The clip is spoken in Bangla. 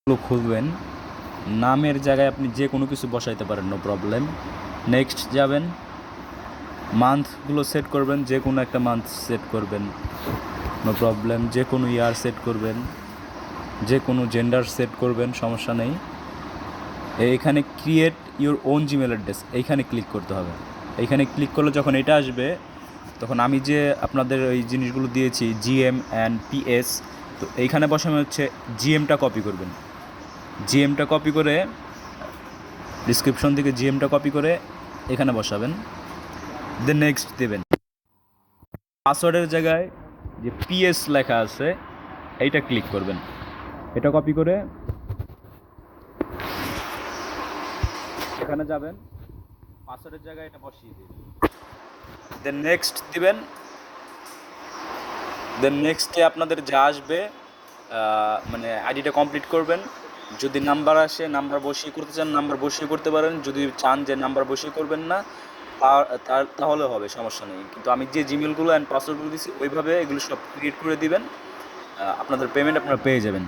খুলবেন, নামের জায়গায় আপনি যে কোনো কিছু বসাইতে পারেন, নো প্রবলেম। নেক্সট যাবেন, মান্থগুলো সেট করবেন, যে কোনো একটা মান্থ সেট করবেন, নো প্রবলেম। যে কোনো ইয়ার সেট করবেন, যে কোনো জেন্ডার সেট করবেন, সমস্যা নেই। এইখানে create your own Gmail address এইখানে ক্লিক করতে হবে। এইখানে ক্লিক করলে যখন এটা আসবে, তখন আমি যে আপনাদের ওই জিনিসগুলো দিয়েছি জিএম অ্যান্ড পিএস, তো এইখানে বসানো হচ্ছে জিএমটা কপি করবেন। জিএমটা কপি করে ডিসক্রিপশন থেকে জিএমটা কপি করে এখানে বসাবেন, দেন নেক্সট দেবেন। পাসওয়ার্ডের জায়গায় যে পিএস লেখা আছে এইটা ক্লিক করবেন, এটা কপি করে এখানে যাবেন, পাসওয়ার্ডের জায়গায় এটা বসিয়ে দিবেন, দেন নেক্সট দিবেন। দেন নেক্সটে আপনাদের যা আসবে, মানে আইডিটা কমপ্লিট করবেন। যদি নাম্বার আসে, নাম্বার বসিয়ে করতে চান নাম্বার বসিয়ে করতে পারেন, যদি চান যে নাম্বার বসিয়ে করবেন না তাহলে হবে, সমস্যা নেই। কিন্তু আমি যে জিমেলগুলো অ্যান্ড পাসওয়ার্ডগুলো দিচ্ছি ওইভাবে এগুলো সব ক্রিয়েট করে দিবেন, আপনাদের পেমেন্ট আপনারা পেয়ে যাবেন।